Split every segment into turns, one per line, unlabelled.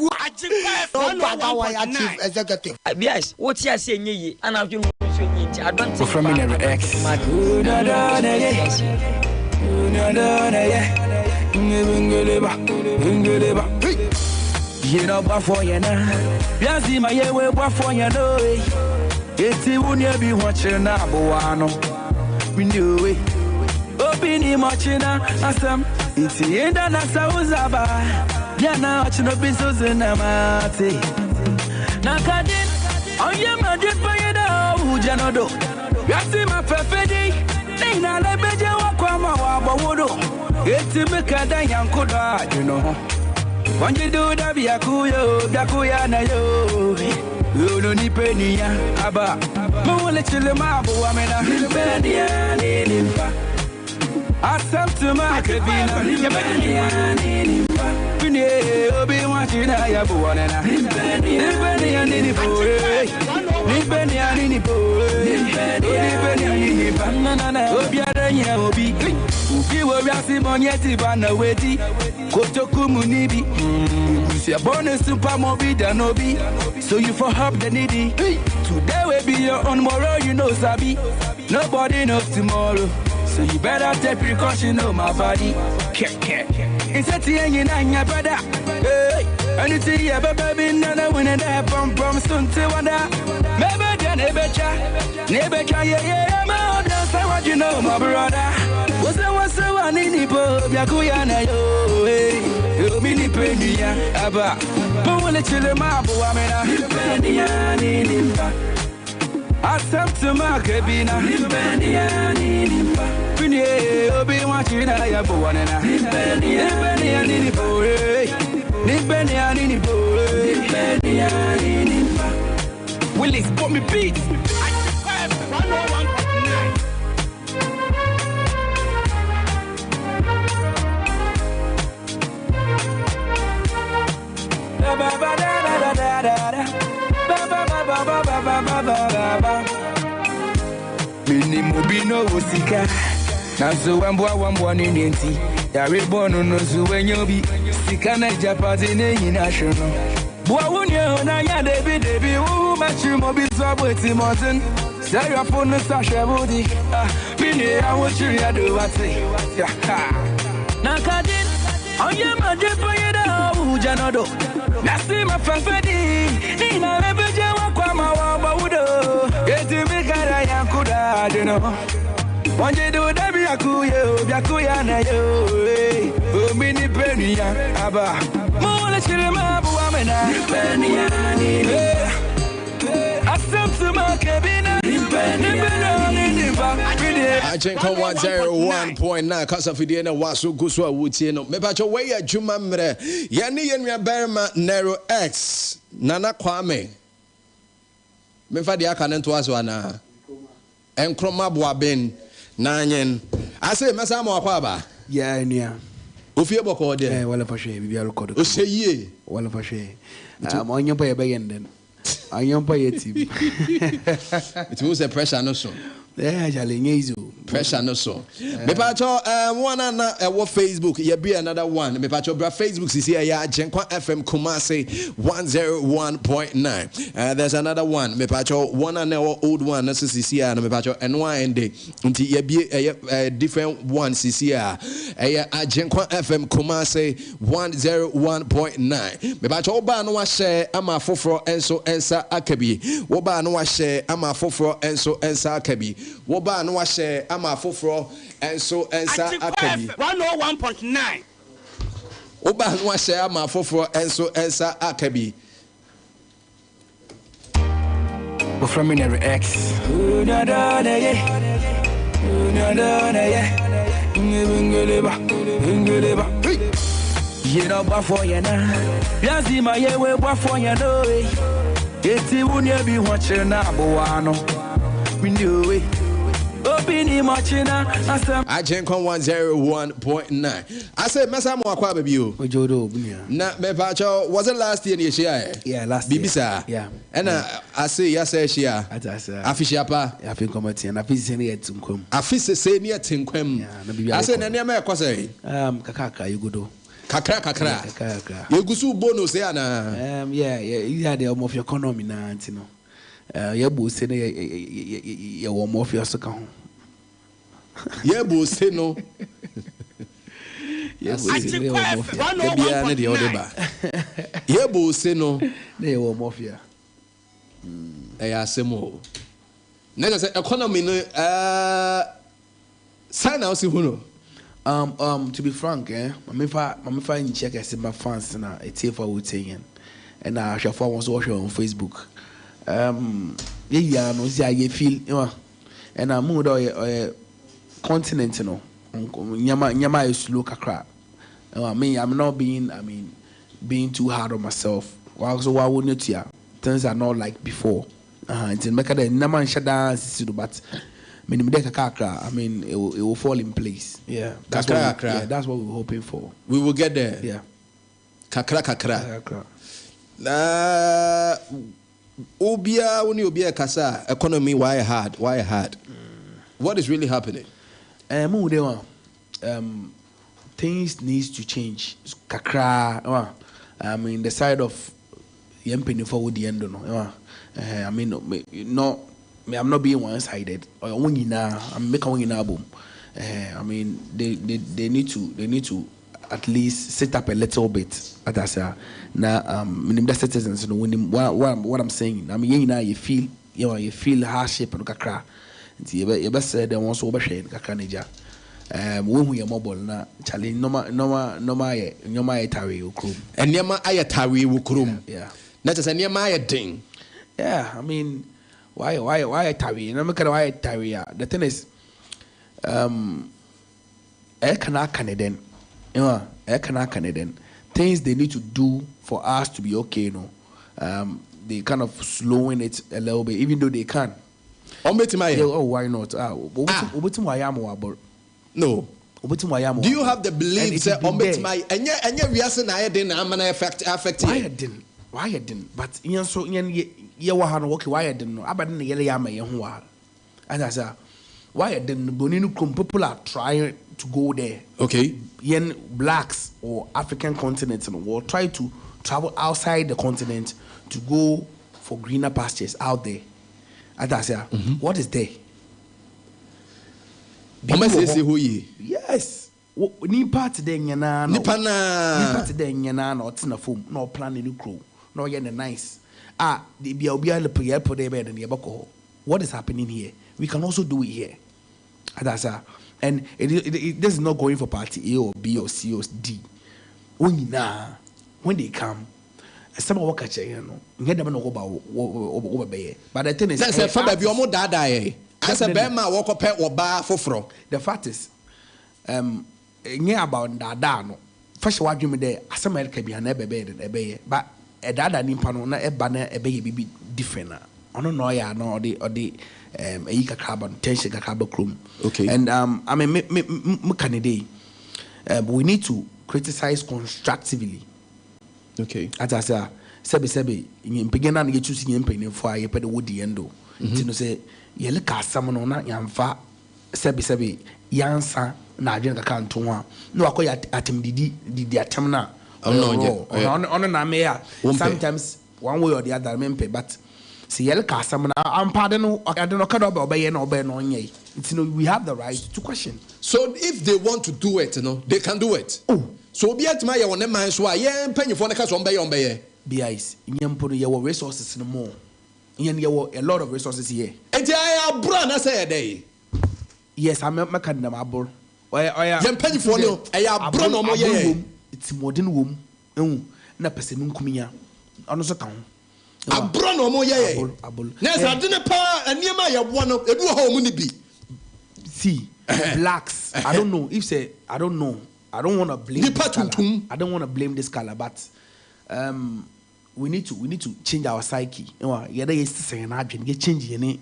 Agyenkwa chief executive.
Yes, what's your saying? And I've been I don't think
from X. You know, before you know, Yazzie, my way, before you know, it's you be watching now, Boano. We knew it. Open watching Assam, it's the end of Sauzaba. Yana, watching the business in the Mati. Nakadin, I am a different Janodo. Yazzie, my perfect. Nina, let me do a Kwama Wabodo. It's a Mekada Yankoda, you know. When you do that, be a kuyo, na yo. You don't need penny, Abba. Mole Chilemabu, Amena, Libania, accept to my Kavina, Libania, Obi watching Ayabuana, Libania, Libania, Libania, Obi. You were asking on Yeti Banaweti, Kotoku Munibi. You see a bonus super mobi than Obi, so you for help the needy. Today will be your own tomorrow, you know, Sabi. Nobody knows tomorrow, so you better take precaution on my body. It's a thing in your brother. And you see, a baby, none when they have from soon to wonder. Maybe they're never yeah, man, that's what you know, my brother. What's the one in the pub? Yakuyana, yo, mini penny, Abba. Mole Chilemabu, Amena, Libania, accept to my cabina, Libania, Obi watching Ayabuana, Libania, Willis, put me beat. Minimubino Usika. Nazo wambwa ninti. Yari bono no zuwenyobi. Sikana Japazine national. Boawunyo na ya Debbie machumo bizabweti mountain. Sarah phone Sasha Budi. Pini I want you to do what say. Nakadin, I am a different Janodo. Nasi my fanfadi. Nina lebeja Kwama Wabaudo. Get me Kara Yankuda, you know. One day do that be a kuya na yo. Oh, mini penny, Abba. Mole Chilemabu, Amena. Accept to my cabina.
Agyenkwa 101.9 Kasa Fidiana Wasu Guswa Wutieno. Mepacho Waya Juma Mre. Yani Yenria Berma Nero X. Nana Kwame. Mefadi Akanento Aswana. Enkroma Boaben. Nanyen. I say Masamo Akwaba.
Yeah, near.
Ufie Boko there.
Well, for sure, we are recorded.
O say ye.
Well, for sure. I'm on your pay again then. I am pay it.
It was a pressure no so.
Pressure
no so. Me pacho one na Facebook ye be another one. Me pacho bra Facebook is here ya Agyenkwa FM Kumasi 101.9. There's another one. Me pacho one na old one na is here na me pacho NYND. Unti ye be a different one is here. Agyenkwa FM Kumasi 101.9. Me pacho oba no wa share ama foforo enso ensa akabi. Oba no wa share ama foforo enso ensa akabi. Woba no share ama foforo enso ensa akabi
101.9
Woba no share ama foforo enso ensa akabi
from X. You know before you know Yazzie my way before you know it's you won't be watching now Boano. We knew it.
Agyenkwa 101.9. I said, Masamo Aqua baby. Na me pacho was it last year in share?
Yeah, last year.
Bibisa.
Yeah.
And I say yes, share. Afishiapa.
I think committee and I feel near Tinkum.
I feel say near Tinkum. I said, Nanya Cosa.
Kakaka, you go do.
kakra. You go so bonus here na.
You had the of your economy na, you know. You both say you warm off your second.
You both say no.
Yes, Agyenkwa.
You both say no.
They warm off here.
I ask more. Next economy no sign out who
no. To be frank, I'm in check as my fans na it's here for Boateng and I shall follow also on Facebook. Yeah, no, see I feel you know, and I moved or continent you know. Nyama is slow kakra. I'm not being too hard on myself. Also, why wouldn't you? Things are not like before. It's in Mecca, the Naman Shada, but I mean, it will fall in place. Yeah, that's what we're hoping for.
We will get there.
Yeah.
Kakra. Obia, when you be a kasa, economy, why hard? What is really happening?
Things needs to change. Kakra, I mean, the side of Yempini forward the end, no. I mean, no, I'm not being one-sided. I'm making an album. I mean, they need to at least set up a little bit. Now, the citizens, what I'm saying. I mean, you feel hardship and kakra. You best say they want to overshare kakra nija. When we are mobile na challenge noma tari ukrum.
And nyama ayatari ukrum.
Yeah.
Not just a nyama ding.
Yeah, I mean, why tari? You know, why tari? The thing is, Canadian, you know, Canadian things they need to do for us to be okay. You know, they kind of slowing it a little bit, even though they can. Oh, why not?
No. Do you have the belief that
why I didn't? But so why I didn't know? And I said, why I didn't? People are trying to go there.
Okay.
Yen blacks or African continents will try to travel outside the continent to go for greener pastures out there. And I said, what is there? Yes. Ni part de nyana no. Ni part de nyana no tina form no plan ni crow. No yen nice. The bia obi ale prayer for the bed and yebako. What is happening here? We can also do it here. And this is not going for party A or B or C or D. When they come, some of what you know, get them no over by. But the thing is,
that's a fact of your more dada. As a bema walk up or bar for
the fact is, about dada no. First, what you mean there, as a man can be an ebe, but a dada nimpano na a banner a baby be different. I don't know, ya no, or the a carbon, tension carbon chrome.
Okay.
And I mean, Canada, we need to criticize constructively.
Okay.
As I say, Sebi, in beginning, you choose in pain for a pet woody endo. You say, you look at someone on Yamfa, Sebi, Yansa, Najan can't to one. No, I call you at him, the atemna. On an amea. Sometimes one way or the other, mempe, but see, you look at someone, I'm pardon, I don't know, cut up obey and obey on ye. It's we have the right to question.
So if they want to do it, they can do it. Oh. So be at my own mind, so I am paying for the cast on bay. Be ice. Yampo, your resources no more. A lot of resources here. And I am brand, I say a day.
Yes, I'm not making them able.
I am paying for you. I am brand on my
it's modern womb. Na person kumia. Also count.
A brand on my Yes, I didn't pay a near my one of a home be.
See, blacks. I don't know. If say, I don't know. I don't want to blame this color. I don't want to blame this color, but we need to change our psyche. Change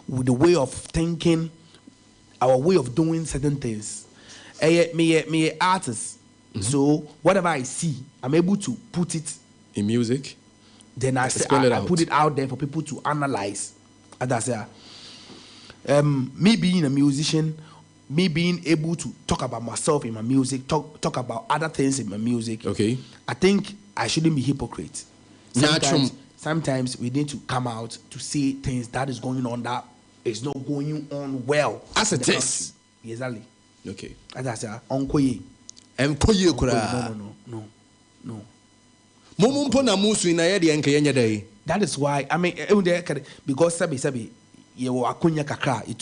with the way of thinking, our way of doing certain things. Me artist. So whatever I see, I'm able to put it
in music.
Then I put it out there for people to analyze. And that's me being a musician me being able to talk about myself in my music, talk about other things in my music.
Okay.
I think I shouldn't be hypocrite. Sometimes we need to come out to see things that is going on that is not going on well.
As it is.
Exactly.
Okay.
As I said, Onkoye. No. That is why, I mean, because Sabi, you were Akunya Kakra, it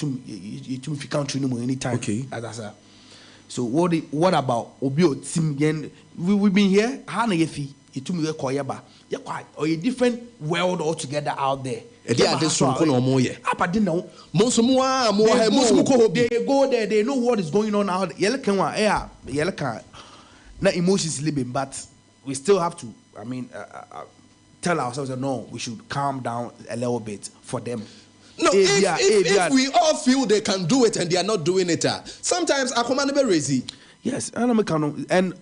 to me country no more anytime.
Okay.
As I said. So what about Obio Tim? We've been here, Hana Yefi, it to me Koyaba. Yeah, quite or a different world altogether out there. They go there, they know what is going on out there. Not emotions living, but we still have to, I mean, tell ourselves that no, we should calm down a little bit for them.
No, if we all feel they can do it and they are not doing it, sometimes I command be raisy.
Yes, and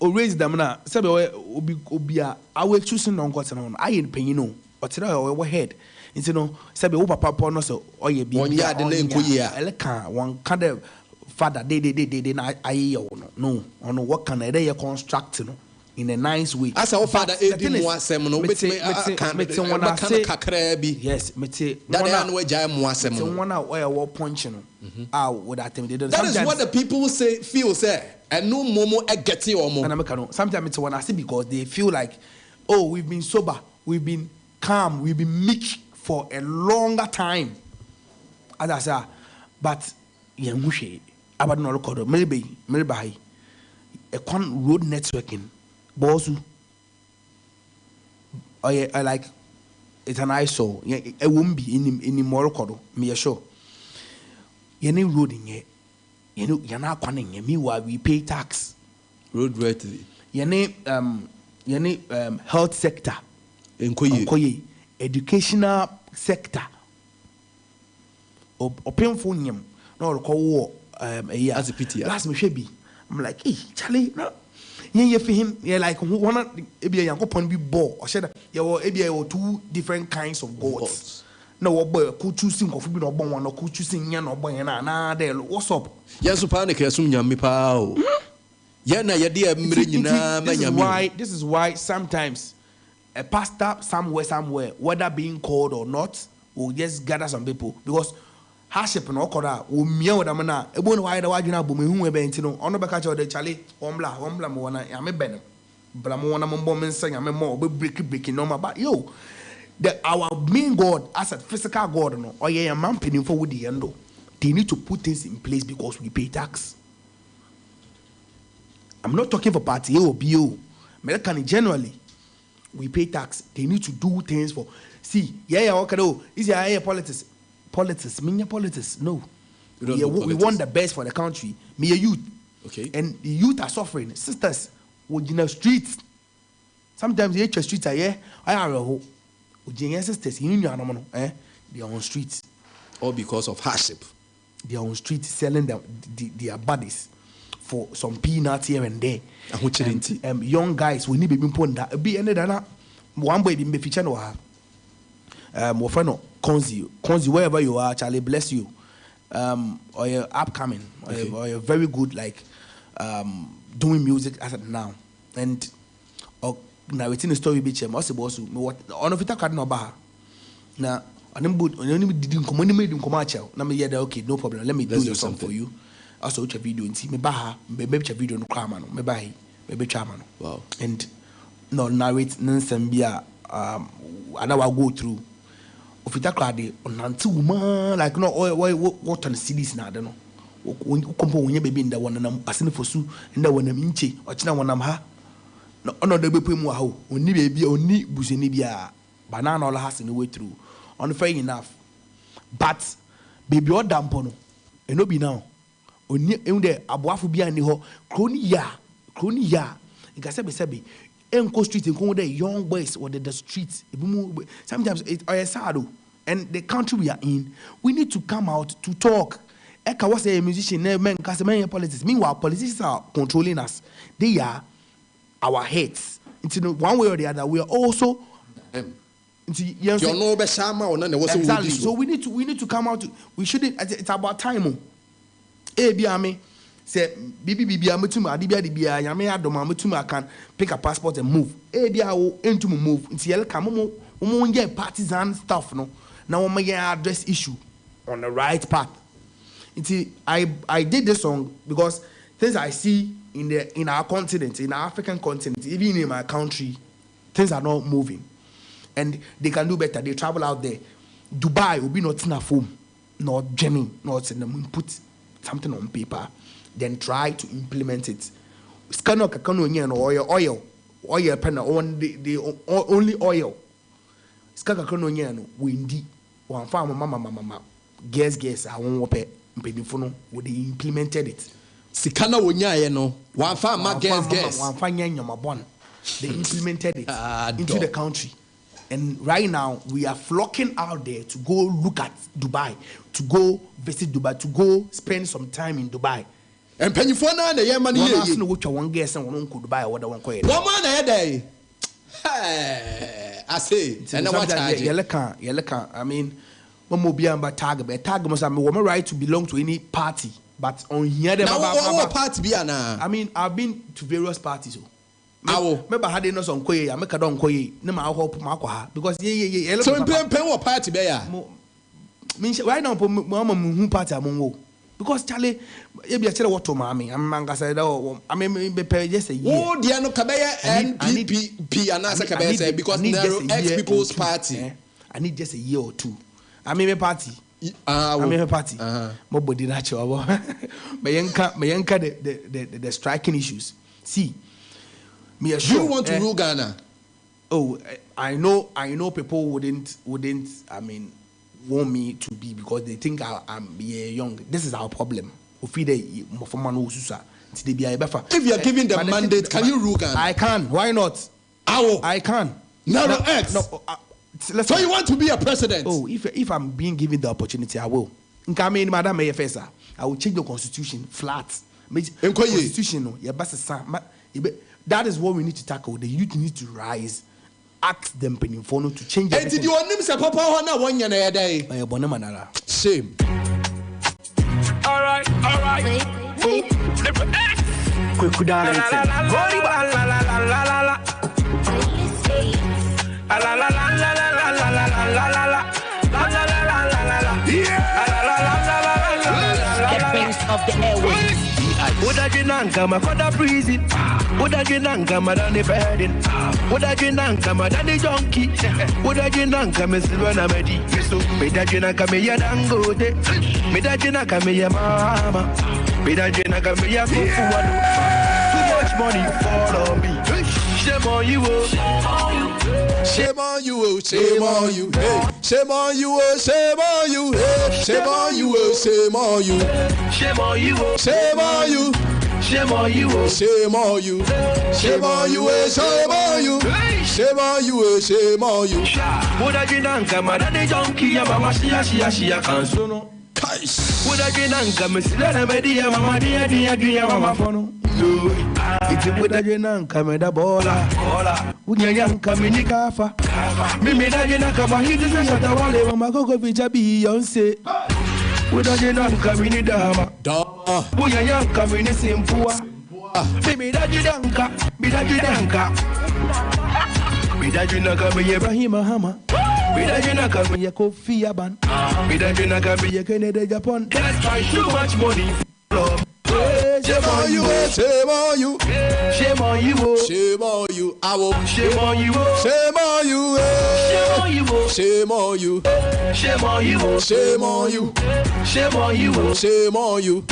raise them now. Sabi obia I will choosing on got on. I ain't paying no. Or today our head. It's no sabi o papa no so oye bi eleka one kind of father they na aye no ono what can they construct no in a nice way.
As our father edi mu asem no betime kakra bi.
Yes, mete
that na no agya mu asem no.
One where we punch no. With that thing they don't.
That is what the people feel say. And no momo getting or more.
Sometimes it's one I see because they feel like, oh, we've been sober, we've been calm, we've been meek for a longer time. As I say, but yeah, mushy. About no record, maybe a con road networking, bosu. Oh yeah, I like it's an eyesore. Yeah, it won't be in Morocco. Me sure. You need road in here. You know, you're not planning. Meanwhile, we pay tax.
Road ready.
You need health sector. Enkoye. Educational sector. Open for him. No, call a year
as a pity.
Last me should be. I'm like, hey, Charlie, no. You for him. You're like one. Maybe a young couple be ball or said you maybe two different kinds of goats. No, boy, could choosing coffee or bon one or could choosing yan or boy and there. What's up?
Yes, panic as soon yammy pow. Yana, ya dear,
this is why sometimes a pastor somewhere, whether being called or not, will just gather some people because hardship and okora will meow with amana. A bone wide away now, booming who went to on the back of the Charlie, Ombla, Moana, I'm a better. Blamona Mombom saying I'm a more breaking no, but yo. Our main God as a physical God, no, or yeah, man paying for the endo. They need to put things in place because we pay tax. I'm not talking for party A or BO. American generally, we pay tax. They need to do things for. See, okay, no, is yeah, politics. Politics, mean politics. No, we want the best for the country. Me a youth,
okay,
and the youth are suffering. Sisters, would you know streets? Sometimes the streets are here. I are a whole. Sisters, they are on streets.
All because of hardship.
They are on streets selling their bodies for some peanuts here and there. Young guys, we need to be put that. Be ended one way in the future. Konzi, wherever you are, Charlie, bless you. Or you're upcoming, or you're very good, like doing music as of now. And narrating a story bitch must also what on of it I can't know about now only didn't come now me okay, no problem, let me do your song for you. Also watch a video and see me baha maybe a video no crama no maybe chairman.
Wow.
And no narrate nonsense be and I will go through of it on until man like no what on the CDs now I don't know when you come when you baby in the one and I'm asking for su in the one I'm inchi or china one I'm ha. No, the baby mu aho. Oni baby, oni busini biya. Banana all has in the way through. Unfair enough, but baby or dampono. Eno be now. Oni ende abuafu biya ni ho. Kroni ya. Ikasebi. Enko street enko the young boys or the streets. Sometimes it's sad. And the country we are in, we need to come out to talk. Eka was a musician, men, customary politics. Meanwhile, politicians are controlling us. They are our heads. One way or the other, we are also. Exactly. So we need to come out. We shouldn't. It's about time. say bibi ametum adibia dibia nyame adom ametum I can pick a passport and move bia wo entum move nti yele ka mo partisan stuff no na wo may address issue on the right path. Nti I did this song because things I see in our continent, in our African continent, even in my country, things are not moving and they can do better. They travel out there. Dubai will be not in a form, not Jenny, not in them put something on paper, then try to implement it. Oil pen on the only oil. Skakakano windy one farm mama guess I won't pay would they implemented it.
Sikana wonya no one farm guess
one fine bon. They implemented it into the country. And right now, we are flocking out there to go look at Dubai, to go visit Dubai, to go spend some time in Dubai.
And Penifona, the Yemen,
you know which one guess and one could Dubai or what one quite.
One man a day. I say, and
Yeleka. I mean, one more beyond by tag, but tag must have a woman right to belong to any party. But on here, the
party be now.
I mean, I've been to various parties. Remember had no some koye I make a don koye no ma hope makwa because
so in pen what party be ya
mean right now who party among because Charlie e be a what to mami am manga say I mean be pay just a year
oh dia no kabeya NPP anasa kabeya say because there are ex people's party
I need just a year or two I mean a party I mean a party my body natural but yanka the striking issues see me sure.
You want to rule Ghana?
Oh, I know people wouldn't I mean want me to be because they think I'm young. This is our problem. If you
are given the mandate, can you rule Ghana?
I can. Why not? I can.
No, X.
No,
so you want to be a president?
Oh, if I'm being given the opportunity, I will. I will change the constitution flat. Constitution, that is what we need to tackle. The youth need to rise. Ask them to change it.
Did you name say papa hona one year na day? Shame.
All right. Quick down.
Of the airways.
Woulda Jinanka, my father breezy. Woulda Jinanka, my Danny Ferdin. Woulda Jinanka, my Danny Junkie. Woulda Jinanka, my Silvana Medi. Woulda Jinanka, me ya Dangote. Woulda Jinanka, me ya Mama. Woulda Jinanka, me ya Kufuwadu. Too much money fall on me. Shame on you,
shame on you, shame on you, hey. Shame on you, shame on you, hey. Shame on you, shame on you.
Shame on you,
shame on you.
Shame on you,
shame on you. Shame on you, shame on you. Shame on you, shame on you.
Woulda Jinanka, madame junkie, mama shia kansono. Woulda Jinanka, me silana media, mama dia mama fono. It's a Woulda Jinanka, me da bola. Woulda Jinanka, me nikafa. Me da Jinanka, but he doesn't shut the wall. Mama go feature Beyonce. Woulda Jinanka, me ni dama. Woulda Jinanka, me ni simpua. Me da Jinanka, me da Jinanka. Me da Jinanka, me Ibrahim Hama. Me da Jinanka, me Kofi Aban. Me da Jinanka, me Kennedy Japan. That's why too much money.
Shame on you, shame on you.
Shame on you,
shame on you. I will.
Shame on you,
shame on you. Shame on you,
shame on you.
Shame on you,
shame on you.
Shame on you,
shame on you.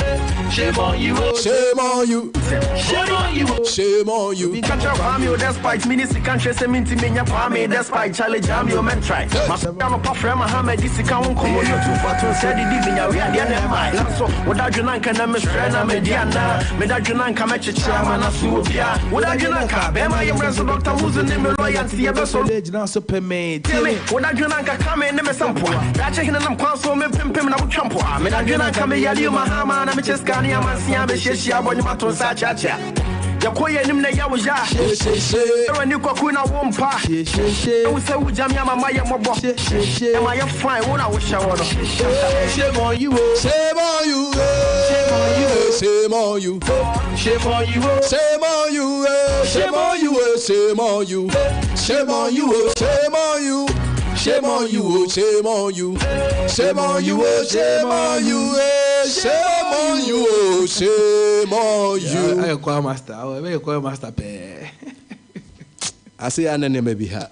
Shame on you,
shame on you.
Shame on you.
We can't try me despite ministry can't trace me into me me despite challenge jam your men try. My piano pop from Mohammed this can come on you to for to say the divine we are the mind. So without you can na me strena mediana. Me da you can come chairman asubia. Without you can be my president doctor who's in me loyalty ever so
now super mate.
Without you can come in me sample. That checking them kwaso me pim na champo. Me da you can come ya Mahama na me cheskani amansia be sheshia bonima to sa chacha. Yakoye nim na yawo ja. Ewa ni kwaku na wompa. Ewu se ujami mama ye mobo. Ema ye fine wona wo shawo no.
Shame on you,
shame on you, shame on you. shame on you.
Shame on you,
Shame on you, shame on you, shame on you. Shame on you, shame on you. Shame on you, shame on you. Shame on you, shame on you. Shame on you, shame on you.
I choir master. I choir master.
I say, I maybe her.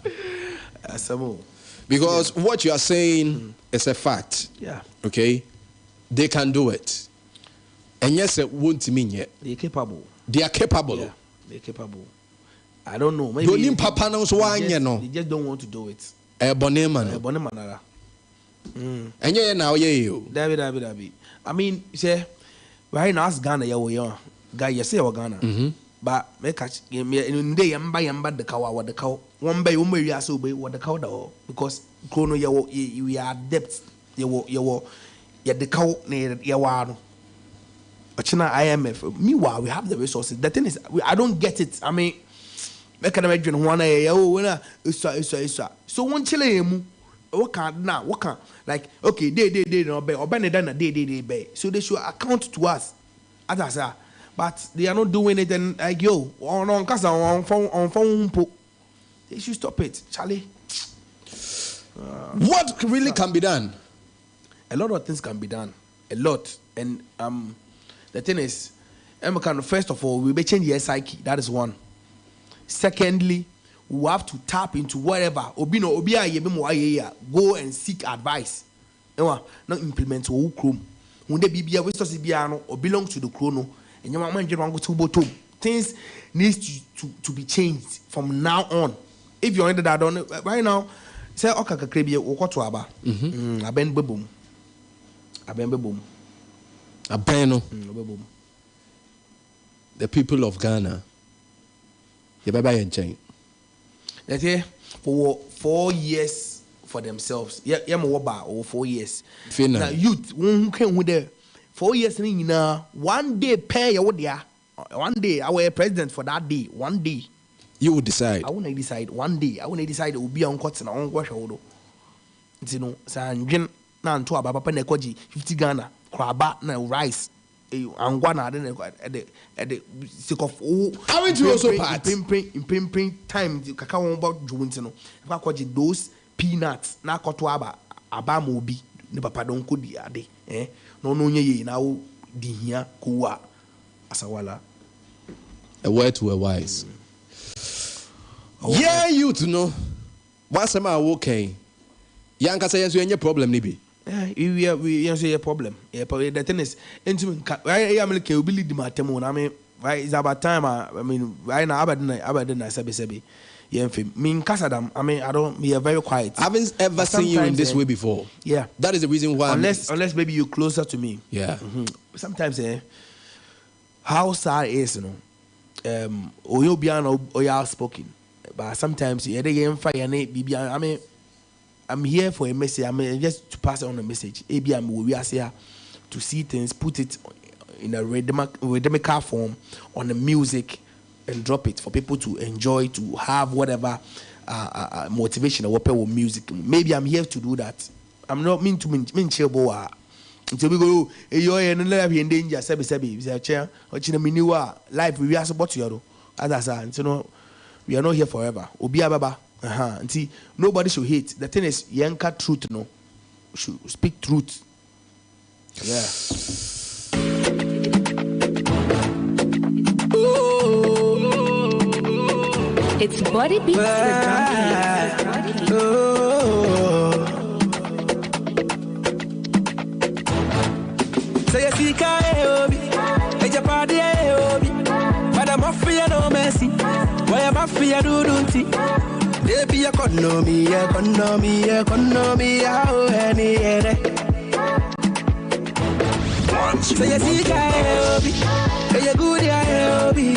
Because what you are saying is a fact.
Yeah.
Okay? They can do it. And yes, it won't mean yet.
They're capable.
They are capable.
Yeah, they're capable. I don't know. Maybe
they just
don't want to do it.
And yeah, now, yeah.
David. I mean, say, right now, Ghana, yeah, guy, you say, Ghana. But make catch in day and buy and bad the cow, what the cow, one by one way you are so big, what the cow, because Chrono, you are depth, you the cow near Yawano. China IMF. Meanwhile, we have the resources. The thing is, I don't get it. I mean, I can imagine one day. So one Chile, what can now? What can like? Okay, they no pay. Or they. So they should account to us, as I say. But they are not doing it. And like yo, on casa on phone. They should stop it, Charlie.
What really can be done?
A lot of things can be done. A lot, and the thing is, first of all, we may change your psyche. That is one. Secondly, we have to tap into whatever. Go and seek advice. Not implement Chrome. When they be a resource or belong to the chrono, and your man go to bottom. Things needs to be changed from now on. If you're under that on right now, say okay, Kasiebo or what to Aba. Aben beboom.
Abeno. The people of Ghana. You bye and change.
Let's say for 4 years for themselves. Yeah, or 4 years. Now youth, who came with the 4 years one day pay your dear. One day I will president for that day. One day.
You will decide.
I want to decide one day. I want to decide it will be on courts and on wash hold. You know, San now to about Papa Nekoji 50 Ghana. Crab na rice angwana at the sick of
how it also part
in time kakao about juntino if those peanuts na koto aba mobi ne papa don ko di ade no nye na wo di hia kuwa asawala
a word to a wise yeah you to know what's am I okay yanka say yes you problem ni bi.
Yeah, we answer a problem. Yeah, but the thing is, right? I'm like, you believe the matter. I mean, right? It's about time. I mean, right now, I sabi. Yeah, me Kasadam. I mean, I don't. We are very quiet.
I haven't ever seen you in this way before.
Yeah,
that is the reason why.
Unless maybe you're closer to me.
Yeah.
Sometimes, how sad is or you be or you outspoken, but sometimes they get fire. I mean. I'm here for a message. I'm just to pass on a message. ABM we are here to see things, put it in a rhythmical form on the music and drop it for people to enjoy, to have whatever motivation or whatever music. Maybe I'm here to do that. I'm not mean to mean chill boa. Until we go, you're in danger. Sebi. We say chair. Watching a mini life. We are support you. As I said, you know, we are not here forever. Obi Ababa. See, nobody should hate. The thing is, yanka truth, no, should speak truth. Yeah.
It's body beats with
Say a sika obi, a japadi obi, but I'm off for no mercy. Why am I for your dudunti? There be economy, how any say you see obi, say you good obi,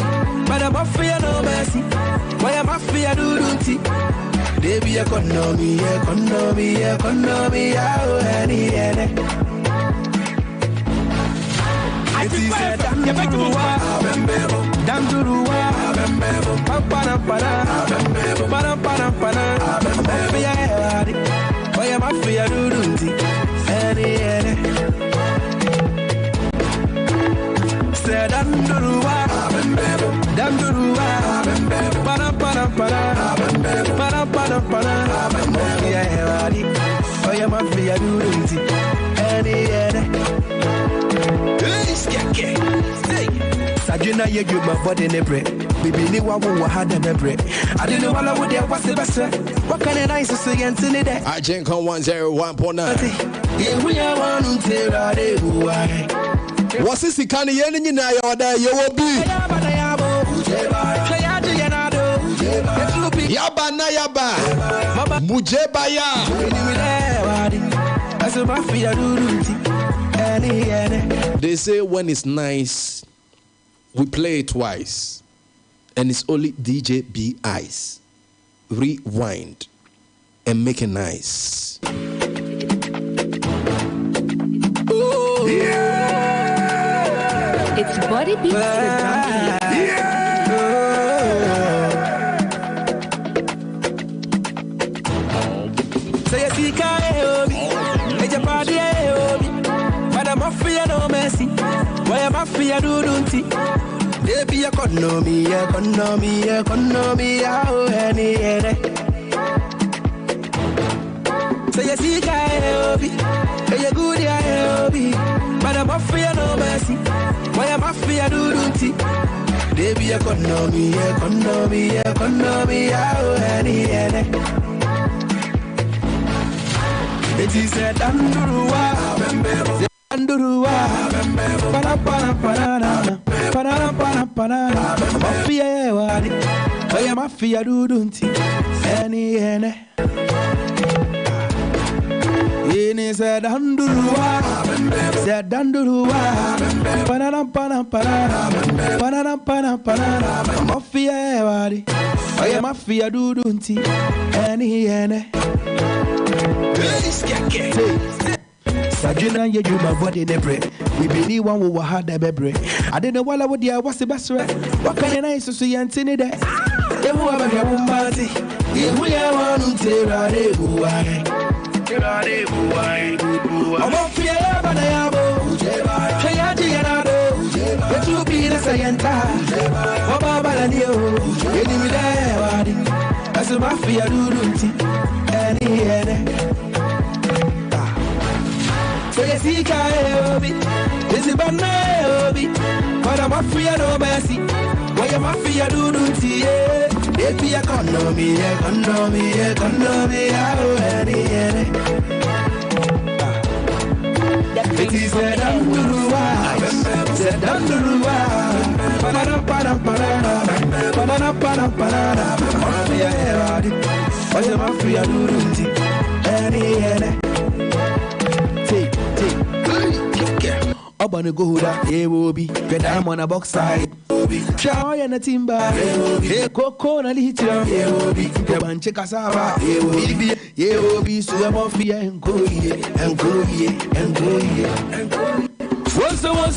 but I'm off for no mercy. Why am I for your dudunti? There be economy, how any I see said Sajuna ye you my body nebre. Bibi ni wa wo ha de nebre. I didn't know what I would there was the best. What kind of nice to say and to it?
Agyenkwa 101.9.
Yeah, we are one to rade why.
What's this kind of yen in your day? You will be Yaba na yaba Mujebaya. They say when it's nice, we play it twice, and it's only DJ B Eyes. Rewind and make it nice.
Oh. Yeah. It's Body Beats the Drum Beat.
Say a sika eobi, body eobi, Madam Mafia no mercy. Why am I fear do They be economy, oh any. Say a sika eobi, a good eobi, Madam Mafia no mercy. Why am I fear do They be economy, oh any. It is a Dandurua, Mafia, I am Mafia, do any. In is a Dandurua, said Dandurua, Mafia, I am Mafia, do any. Sajuna ye you my body nebre. We believe one will have the bebre. I didn't know what I would do. What's the best way? What kind of nice to see and see there? You have a woman party. We are one who tell I'm off here, but I am but you be the Sayanta. Baba and you, getting me there. As a mafia do any. Say a sika eobi, is it bad eobi? But I'm Mafia no mercy. Why am Mafia do They be economy, oh any. It is a Dandurua, Mafia do any. Obana go huda, ye will be. Get I'm on a box side. Chow and a timber. Ye coco and a little. Ye will be. The one check us out. Ye will be. So I'm off here and go here and go here and go here and go. Want someone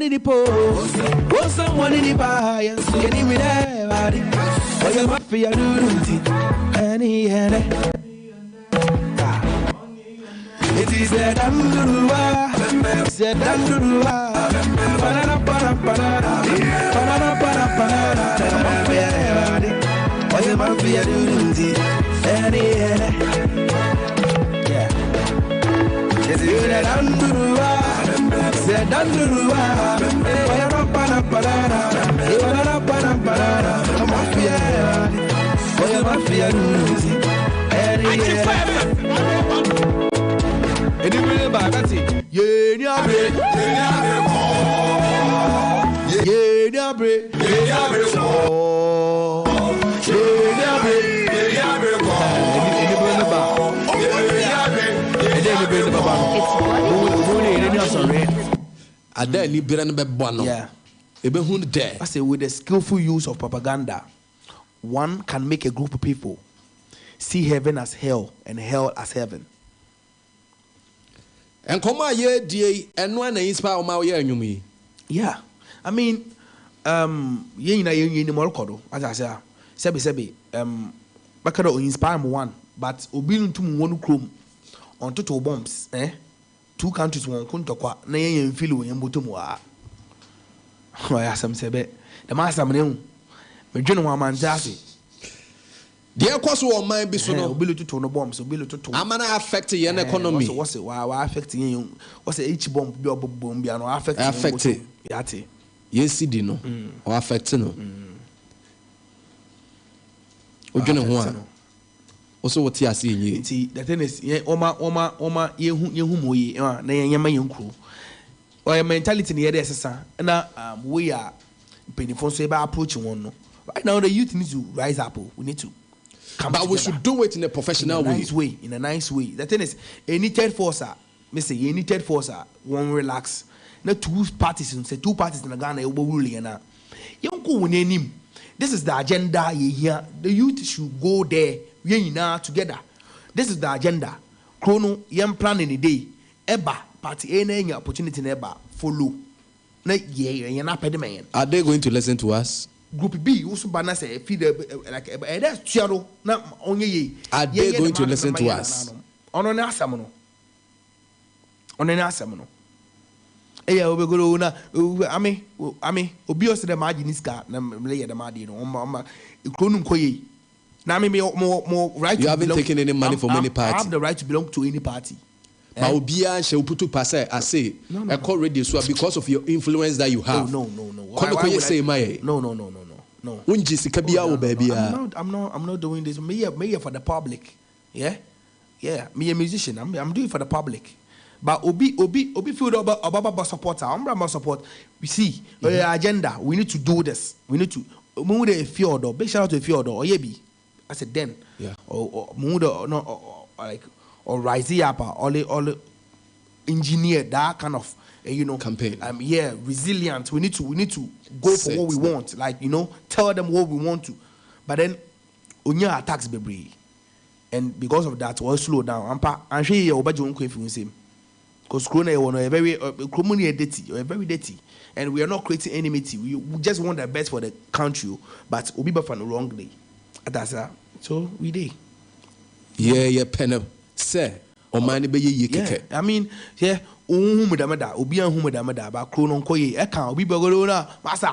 in the post. Want someone in the bar and see any with everybody. Why am I fear do any. It is a Dandurua, Anybody back, that's it. Yeah, I say with the skillful use of propaganda, one can make a group of people see heaven as hell and hell as heaven.
And come on, and one inspire my year.
Yeah, I mean, as I say, Sebi, Bakado inspire one, but Obin to one chrome on total bombs, 2 countries won't come to qua, nay, and feel in Butumwa. I asked some Sebe, the master of my general man, Jassy.
Dear cause or mind be so no
ability to no bombs, ability to
Amana affect the economy.
What's it? Why affecting you? What's the H bomb? Your bomb, no affect
it.
Yati.
Yes, no, or affect no. One. Also, what you are seeing,
the thing is, Oma, you whom we are, Nayama crew. Or a mentality near the SSR, and we are paying for say by approaching one. Right now, the youth need to rise up. We need to.
But we should do it in a professional way.
In a nice way. The thing is, any third forcer, any third forcer won't relax. Not two parties in the Ghana will rule now. You go with him. This is the agenda here. The youth should go there. We now together. This is the agenda. Chrono, young plan in the day. Eba party any opportunity never follow. You're not pediment.
Are they going to listen to us?
Group B also banner say feed like that's Chiaro na onye.
Are they going to listen to us?
Ono na asam no. Eya obegoro na ami obi ose dem agi niska na mle ye dem adi no oma ikronum koye. Na me more right.
You haven't taken any money from any party.
I have the right to belong to any party.
But Obia she putu pass I say I call radio so because of your influence that you have.
No.
Why say my
no.
Baby.
I'm not doing this. Me for the public. Yeah. Me a musician. I'm doing it for the public. But Obi feel about support. I'm support. We see agenda. We need to do this. We need to move the Fjord. Big shout out to Fjord. Or Yebi. I said then.
Yeah.
Or move or rise up or engineer that kind of
campaign.
Resilient. We need to go for what we want. Like tell them what we want to. But then Unya attacks baby. And because of that, we'll slow down. I'm sure you're because Corona is very dirty, and we are not creating enmity. We just want the best for the country, but we'll be back on the wrong day. That's so we did.
Yeah, pen say. Or money be ye keke.
I mean, yeah, Obi and Humudamada, but Cronon Koye, I can't be Bagolona, Massa.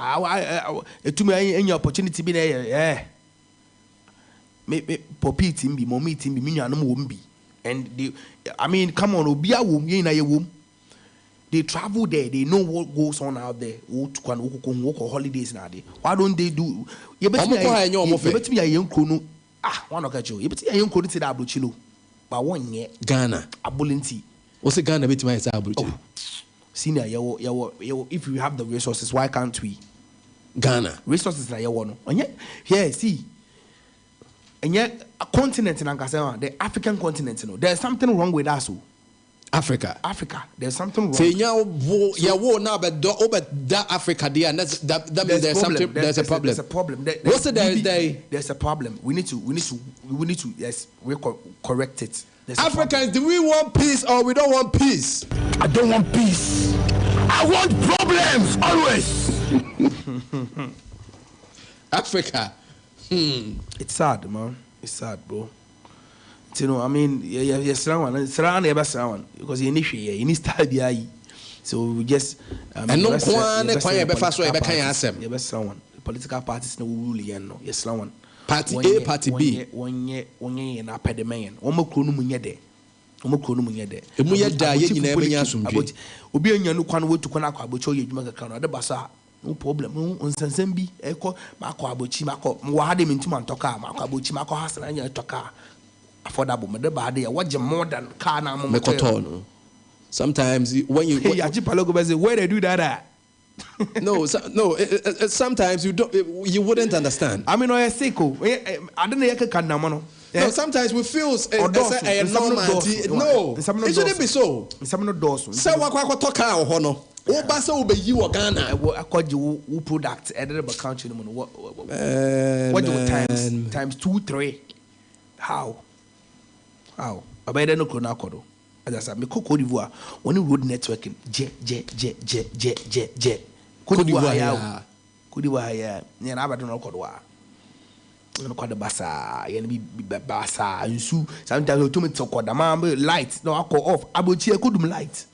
To me, any opportunity be there, yeah. Poppy team be, mommy team be, Minian won't be. And come on, Obi a womb, ye na ye womb. They travel there, they know what goes on out there. Walk on holidays now. Why don't they do? You bet me a young Crono. One of you. You bet me a young Crono to that Bruchilo. But 1 year
Ghana
Abulinti.
What's a Ghana bit my Abuchi?
Senior, if we have the resources, why can't we?
Ghana
Resources like one. And yet, here, see. And yet, a continent in Ankasa, the African continent, there's something wrong with us.
Africa,
there's something wrong.
Say now, now, but that Africa there, and that means there's something. There's a problem.
There's a problem.
What's the
There's a problem. We need to yes, we correct it.
Africans, do we want peace or we don't want peace?
I don't want peace. I want problems always.
Africa.
It's sad, man. It's sad, bro. I mean, one because you need style behind. So we just
and no one
political parties no rule no yes one
party A party B
one year na pedement omo kro no munye de
emu ye da ye nyina ebenya asomdwe
obi anya no kwan wetu kwan akwa abocho ye dwuma kakra no de basa no problem onsensem bi ekọ makọ abochi makọ wa ha de mentuma ntoka makọ abochi makọ hasana nya toka affordable me de ba de what more than car na mo
no. Sometimes when you
where they do that at?
no, sometimes you wouldn't understand.
I mean, I sicko. I don't know.
No, sometimes we feel a normality. No, it shouldn't be so.
Some of those.
So what talk out hono? Oh, basa obey you or Ghana.
I called you who product edited by country. What do times 2, 3? How? I better no konakodo. As I said, me Cote d'Ivoire when you road networking, J. Cote d'Ivoire, yeah. Yeah, I don't know Kodwa. You know, the basa, you be basa, and so sometimes you told me to call the man light. No, I call off. I will check good light.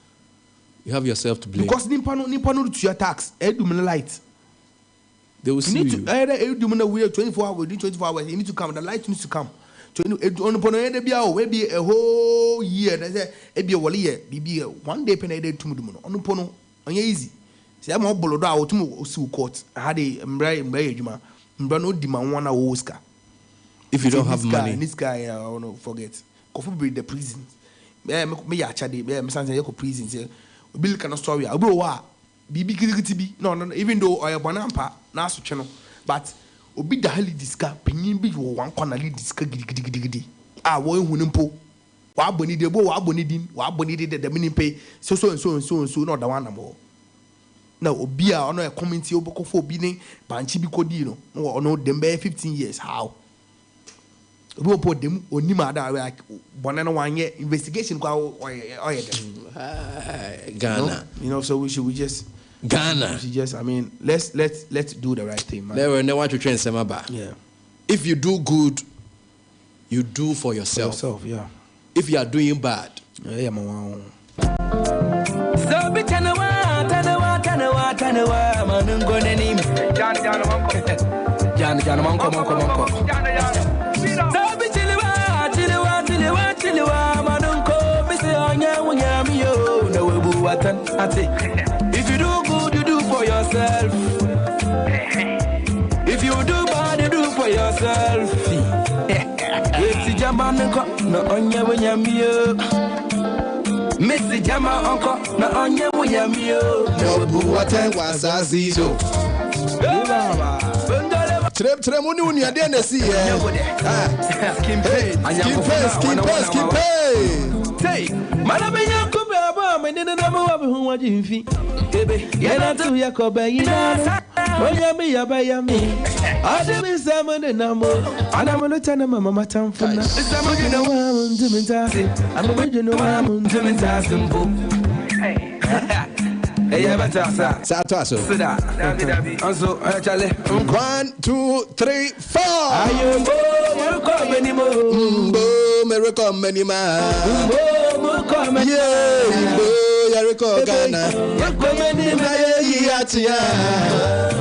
You have yourself to blame
because Nippano to your tax. Do light.
They will see you.
Either you do 24 hours, within 24 hours, you need to come. The light needs to come. Maybe a whole year. Maybe a whole year. Maybe 1 day pen a day to Mudumo. On Pono, on easy. See, I'm all below out to court. I had a Mray Juma. Mbano demand 1 hour Oscar.
If you don't have money,
this guy, I want to forget. Coffee breed the prison. Me actually, me sometimes you go prison. Say, Bill cannot story. I go wa. Bibi no. Even though I have banampa, na so channel, but obi da hali diska. Penyin bi wo wan corner li diska gidi. Ah, wo ehunu mpo. Wa aboni de bo, wa aboni din, wa aboni de mini pay. So no da one more. Now obi a ono e community obokofo obi ne banchi bi kodi no. No ono dem be 15 years. How? We put them on Nimada like 1 year investigation.
Ghana,
you know, so we just
Ghana.
I mean, let's do the right thing, man.
Never want to train Semaba.
Yeah.
If you do good, you do for yourself.
Yeah.
If you are doing bad,
Yeah, man.
So be tanawa, manungonenim. Jan, manko. So be chiliwa, manunko. Bisi anya unyamiyo, no webu watan ate. If you do good, you do for yourself. If you do bad, you do for yourself. If jamanko, no onya unyamiyo. Missy Jama uncle, na onye wuyamio.
no Boateng was azizo. Trem muni uni ade na si eh.
Skin pain. Say, malabe yakube aba menene na mo wabe hu waji mfi. Ebe, yana tu yakobe yina. Onya mi yabayami. Ade mi samane na mo. Ana mo lutana mama matamfuna. Isamo you know I'm doing tasi. I'm you know I'm doing tasi mbo. Hey, batasa.
Satoaso.
Sida. Anso, chale.
1, 2, 3, 4.
Ayombo, yako menimo.
Mbo, mereko menima.
Mbo, muko menima.
Yeah, mbo, yareko Ghana.
Yako menima
ye atia.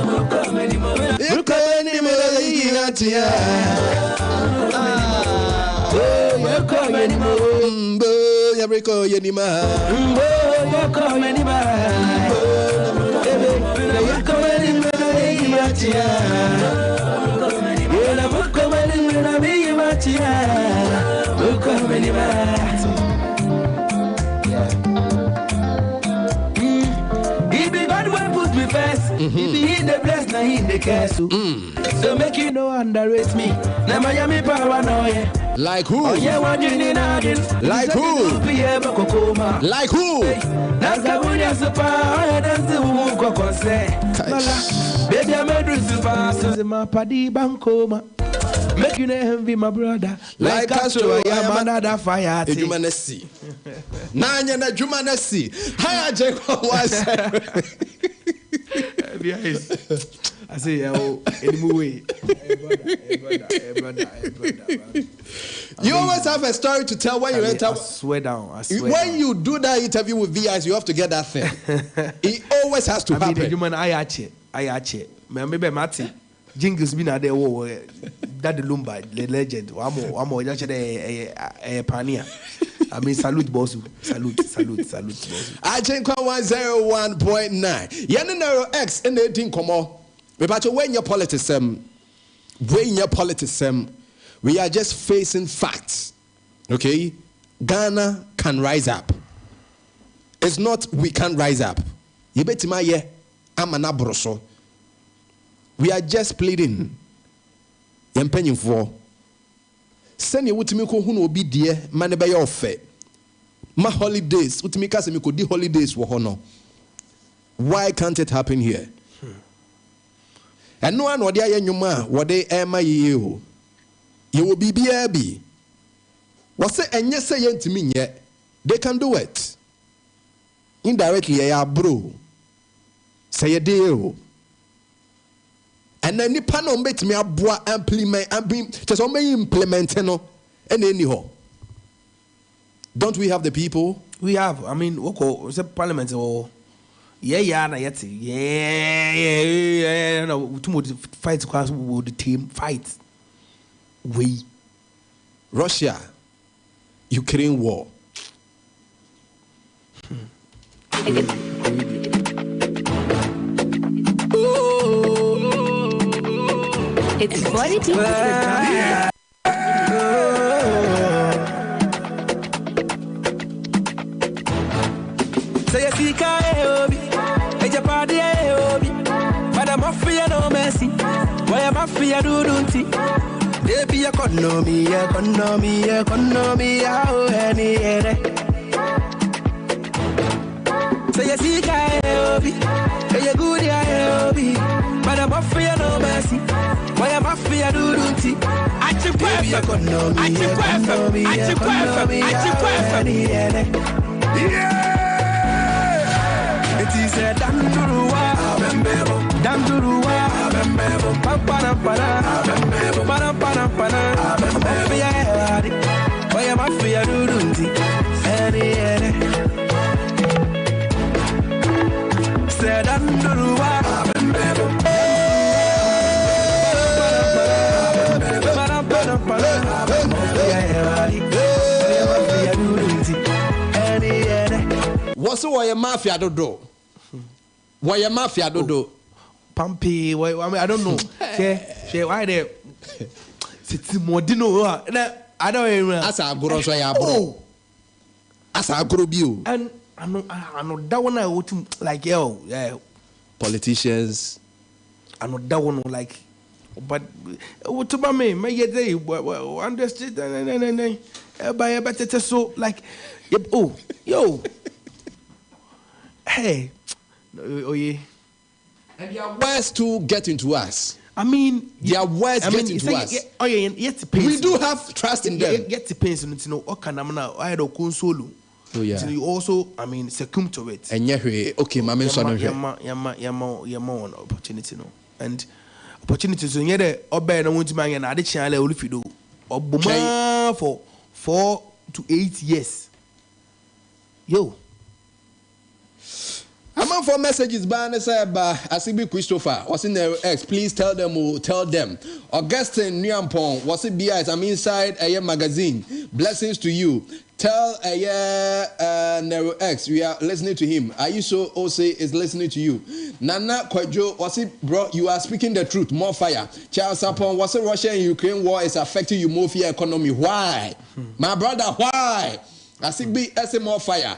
Muko menimo.
Yako menima ye atia.
Yako menimo.
Mbo, yareko yenima.
Mbo, yako menima. Yako menima ye atia. Yela muko menima ye atia. Muko menima. If he the bless, now he the curse. So make you no underrate me. Now Miami paranoia.
Like who?
Oh yeah, what you need
Like who? Like who?
That's the one you're super. I dance the woman concern. Baby, I'm a dress super. So my paddy bankoma. Make you envy my brother.
Like Castro,
I am another fire.
Jumanesi. Nanya na Jumanesi. Hi, Agyenkwa was.
I say, anyway.
You always have a story to tell when you enter.
I swear down.
When you do that interview with VIs, you have to get that thing. It always has to happen.
The human I maybe Martin. Jingles been at the war. Daddy Lumba, the legend. One more. Just a pioneer. I mean, salute, boss. Salute, boss.
Agyenkwa 101.9. Yanero X in 18 komo. We about to when your politics we are just facing facts. Okay? Ghana can rise up. It's not we can rise up. You bet my ye amanabroso. We are just pleading. Yempenyin for. Send you to me ko hu no obi die mane be your fe. Ma holidays, utimi ka se me ko di holidays wo hono. Why can't it happen here? And no one wo de ayennwuma wo de ema ye o. Ye wo bibia bi. Wo se enye se ye ntimi nye. They can do it. Indirectly ya bro. Say ye dey o. And then the panel bet me aboa implement just implement no and anyhow. Don't we have the people?
We have. I mean, what's the parliament or Yeah, na yet. Yeah. No, too much fight class with the team fight. We
Russia, Ukraine war.
It's body deep with the drum.
Say a sika obi, a japadi obi, Madam Mafia no mercy, why am Mafia do dunti? There be economy, how any. Say a sika obi, a good obi, Madam Mafia no mercy, why am Mafia do dunti? It is a Danduruwa, Pampana, why am I fear Dudunti? Said Danduruwa,
What's why mafia do? Why mafia do?
Pumpy, I don't know. She why they sit more dino. I don't even.
As a gross way, bro. As a group you.
And I know that one I would like yeah.
Politicians.
I know that one like, but what about me? May get they understood by a better so like yo. Hey, oh yeah.
And their words to get into us.
I mean,
their words get into us.
Oh yeah, yet
we do have trust in them.
Get the pains and know what can I do console.
Oh yeah.
You also, I mean, succumb to it.
And yeah, okay, my mention
on opportunity no. And opportunities so yeah, obey no want to man and I channel Olufido Obama for 4 to 8 years. Yo.
I'm on for messages by Asibi Christopher. What's in their ex? Please tell them. Augustine Nyampong. What's it BIs? I'm inside a magazine. Blessings to you. Tell Nero X. We are listening to him. Aisho Ose is listening to you. Nana Kwajo. What's it, bro? You are speaking the truth. More fire. Charles Sapon. What's it? Russia and Ukraine war is affecting you more fear economy. Why, my brother? Why? I see be more fire.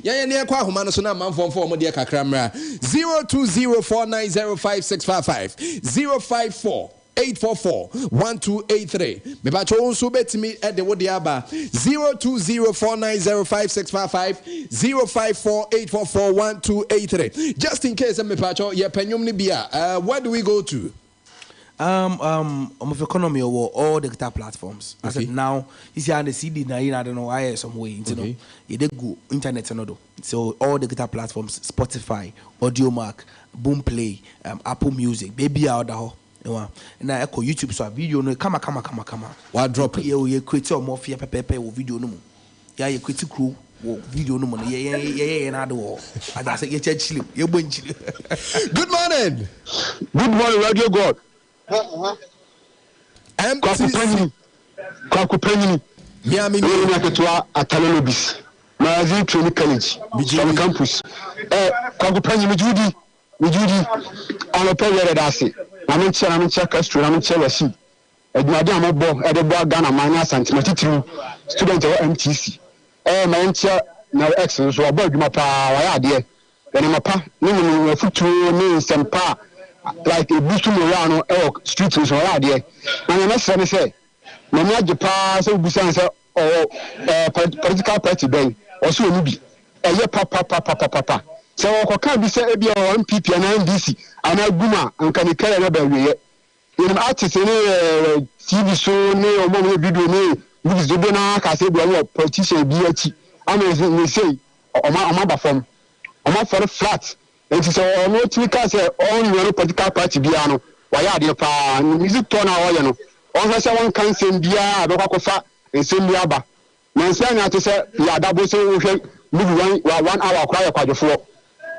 Yeah, near kwa humano so na man form for mo dia kakramra. 0204905655 054-844-1283. Me ba cho so betimi e de wodi aba 0204905655 054-844-1283. Just in case me pa cho ye penyum ni bia. Where do we go to?
Of economy or all the guitar platforms. I said now you see on the CD now I don't know why some way you know you dey go internet and all. So all the guitar platforms, Spotify, Audiomack, Boomplay, Apple Music, baby out there. And I echo YouTube so video no come.
What drop it?
You create more fear pepe video no. Yeah, you create crew video no money. Yeah, na do. And I say you church you Good
morning.
Good morning, Radio God. Kwakupenyi.
Miami
ni aketwa Atalelobis. Magazine Training College. Bijini campus. Kwakupenyi mijudi. Anope were dase. Na mencha Castro, na mencha Wasi. Edwade amabo, edebo Ghana manya santimetri student of MTC. Mencha na ex so abo adwuma pa wa ya ade. Ene mapa, ni futu ni sempa. Like a boost to Morano or street was already. And the next time I say, when you pass or Busansa or political party bay, or so will be a year papa. So I can't be said be on PP and NDC and I Buma and can carry another way. In an artist, TV show, no more video, no, because the Dona Kasiebo politician BH. I'm as we say, or my form, or my for the flat. And so no tika say only one political party biano why are they pa music turn away no on say one can send bia abekofa ensem biaba na nsia nya to say ya dabo say we hwe movie 1 hour kwaya kwadefo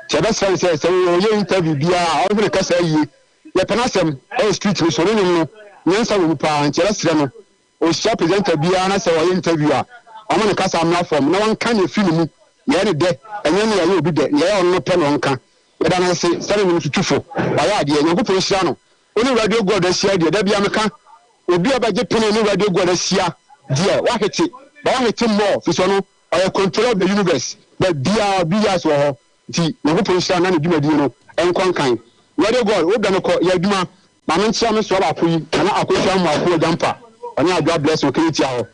chebe say we interview bia all the kasa yi ye penasem e street we so no nyansa wo pa nkyere sere no o sha presenter bia na say we interview a omo ne kasa amna form na wan kan ye film mu ye ne de enye ne ye obi de ye on no pe no nka ye da na say sare mu tutufo wa ya de ye ko shira no oni radio god asia de da bia meka obi abaje pene ni radio god asia de wa hete ba wa hete more fi so no I control the universe but bia so ho ti na ko shira na ne dwumadi no enkon kan radio god o da no ko ya dwuma ma me ntia me so ba ko yi na akosua mu akọ jampa oni adwa bless o kiti aho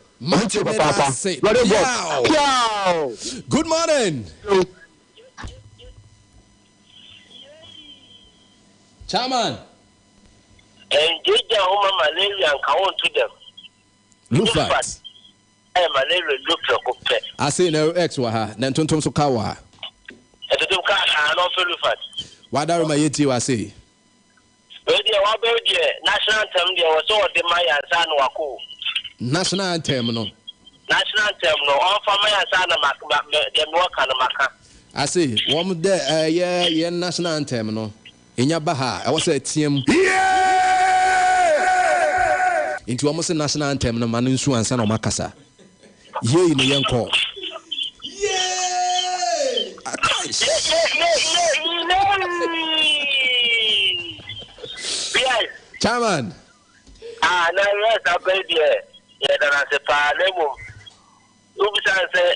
good morning. Chairman.
Engage home malaria and count to them.
Lufat.
Malaria look like
I say no ex waha, then tontom so kawa.
And the car and also Lufat.
What are my yeti was say?
National anthem there was all the Maya San Wako.
National anthem no.
National anthem no. All for Maya San the Mwaka Maka.
I say, one there, yeah, national anthem no. In your baha, I was a team. Into almost a national anthem no man in Suan San Makasa. Ye in the young call. Chairman.
No, yes, I baby. Yeah, then I say, Parlemo. Ubisan say,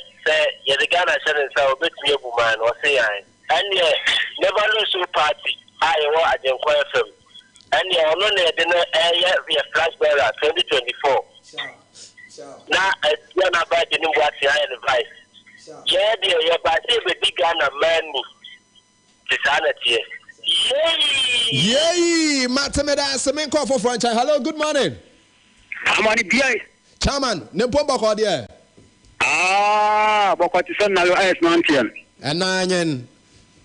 yeah, the Ghana shouldn't say, bit me a woman or say, and yeah, never lose your party. I want Agyenkwa FM. And yeah, on the flash bearer 2024. Now, I'm about to know what I advise. Yeah, dear, but if a big Ghana man, sanity.
Yay! Matameda Semenko for franchise. Hello, good morning.
How many PI?
Chairman, Nempo Bakodia.
Bokoti na yo es mantian.
Ananyen.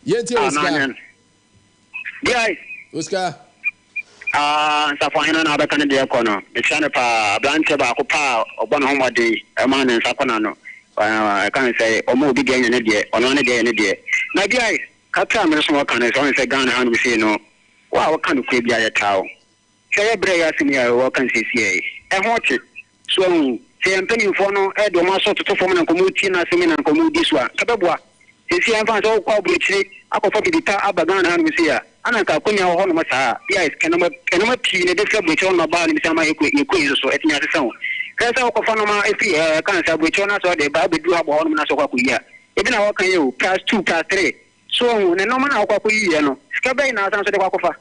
Yeti Oscar.
PI.
Oscar.
Safahina na abeka ne de kono. E chane pa branche ba ko pa obono homode e man nsa kona no. Kan say omo obi ganya ne de, ono ne de ne de. Na PI kata me so kan so say Ghana han we say no. Wa kan ko bia ya tawo. Say bre ya sini ya wo kan sisi e. E hoche. So say ampani fo no e do ma so to fo na komu ti na semi na komu diswa. Kabeboa. Sisi anfa so ko buchiri akofo bidita abagana han we say ya. Ana ka kunya ho no masa. Yes, kenoma pi ne de fla bucho no ba ni sama eko so etinya se so. Kasa ko fa no ma efi kan sa bucho na so de ba bedu abo ho no na so kwa kuya. Ebi na wo kan ye o +2 +3. So ne no mana kwa kuyi no. Sika be na san so de kwa kofa.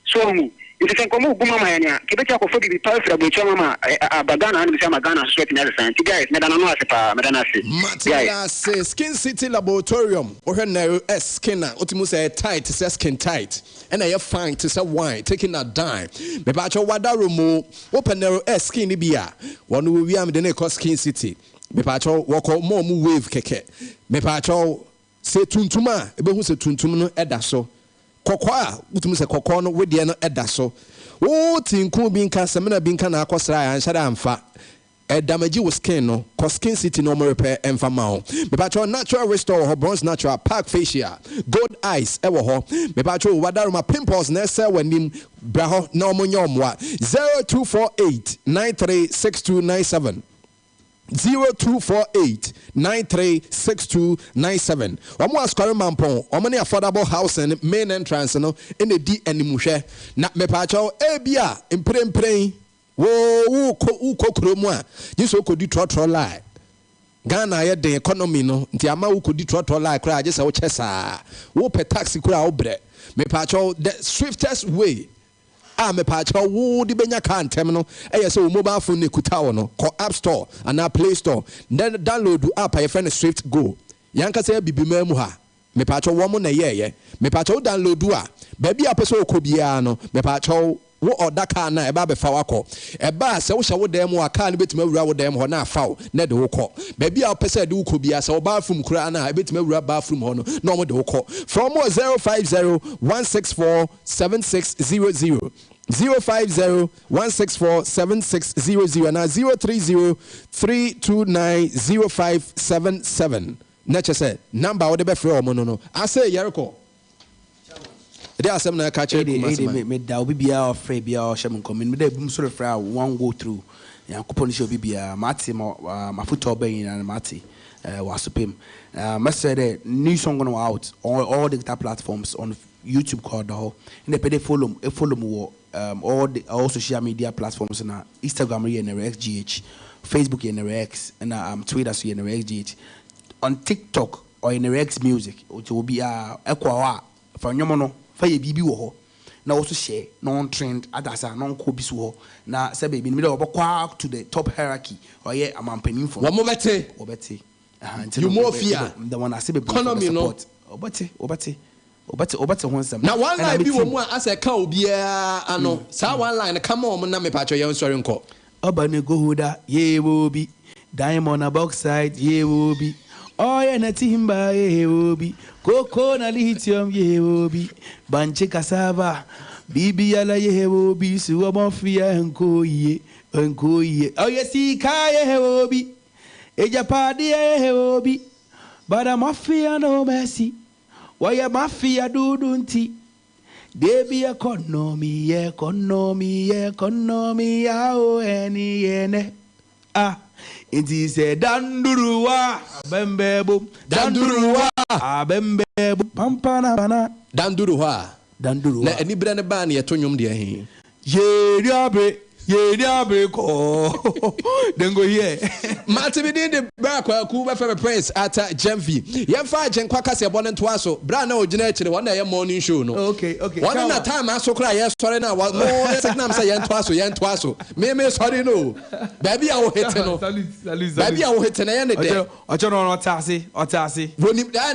So it is komu guma mayanya. Kibeti akofo bi pa fla bucho mama abagana ni sama Ghana so etinya se san. Guys, me dana no asepa, me dana se.
Matilda say Skin City Laboratorium. Or no skin otimu say tight, say skin tight. And I fine to say wine, taking a dime. Me pacho wada romo, open narrow skin bia. One we am the next Skin City. Me pacho walk more wave keke. Me pacho say tuntuma, ebe hu say tuntum no edaso. Kokwa, utumu say kokwa no we de no edaso. O tinku binka semina binka na akosra ya nshada amfa. Damaji was skin no, cause Skin City no more repair and famao. Me patrol natural restore her bronze natural park facial, gold eyes, ever ho. Me patrol wadaruma pimples nessa when nim braho no munyomwa 0248 936297. 0248-936297. Omo askware mampon, omo ne affordable housing main entrance no in the D animuhwe. Na me pacho ebia imprempren. Wo kromu a jiso kodi trotro lie. Ghana ye the economy no nti ama wo kodi trotro lie kra je se wo chesa. Wo pe taxi kra wo bre. Me pacho the swiftest way. Me pacho wo di benya ka ntem no eye se wo mobile phone ne kuta wo no ko App Store and Play Store then download the app your friend Swift Go yanka se bibima mu ha me pacho wo mo na ye me pacho download a baby apeso okobia no me pacho wo order car na eba be fa wako eba se wo hye wo dem wa car ne betima wura wo dem ho na afa na de wo ko baby a pese de wo kobia se wo bathroom kura na betima wura bathroom ho no na mo de wo ko from 050-164-7600 050-164-7600 na 030-329-0577 na che say number wo de be frɛ o mo no I say Yeriko There are some na catch
me da obi bia or free bia or shame come me dey boom so free one go through ya kupon show bia mate ma football ben and mate wasupem message new song on out on all digital platforms on YouTube called the whole in the pay follow me all social media platforms na Instagram YNRXGH, Facebook YNRX and Twitter so YNRXGH, on TikTok or YNRX music which will be Agyenkwa for nyomono for ye bibi wo ho na also share non trend adasa non ko bisu ho na say baby me obakwa to the top hierarchy or ye amampanin for
wo bete you more fear
the one I say be
economy no
obate honsam
na one line bi wo mu as a ka obia ano sa one line come on na me pacho ye sorry nko
obane go hoda ye wo bi diamond a box side ye wo bi oh yeah na timba ye wo bi Coco na lithium ye wo bi banche cassava bibi ala ye wo bi suwa mafia enko ye oh yes ka ye wo bi eja padi ye wo bi bada mafia no mercy why mafia dudunti debi economy ao eni yene inti se danduruwa bembebo danduruwa abembebo pampana bana
danduruwa na eni brane ba na yeto nwom de ahin ye diabe ko dengo here Martin de Brakwa ku be fe prince at Gemvi yemfa Agyenkwa Kasiebo ne to aso bra na ogina akire won na ye morning show no
okay
one na time aso kra ye sorry na mo signal say ye to aso me sorry no baby a wo hete no baby a wo hete na ye ne de
ocho no otase
woni na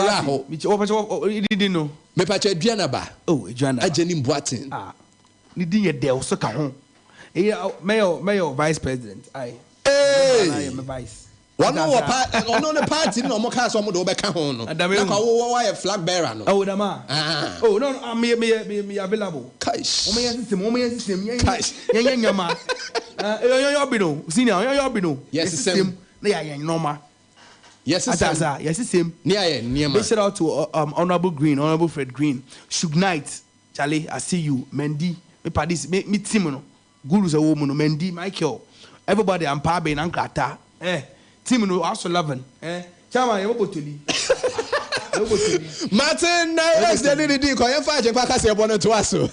raho
mi didi no
me pa cha Aduanaba
Aduanaba
Agyenim Boateng
ni din ye de so ka ho mayor vice president I am a vice
one no the party no mo ka so mo do be ka ho no na kwa wo wa flag bearer no
oh dama oh no me available
kaish
o me system nyama yo bino senior yo bino
yes system
na ya normal
yes system
yes system
near ye niema
shout out to honorable Fred Green Stagnates Charlie I see you Mendy me padis me team no gurus a woman Mendy Michael everybody am pa be nan krata team no also 11 chama ye botoli
Martin na yes dey ko ye fa Agyenkwa Kasiebo no to aso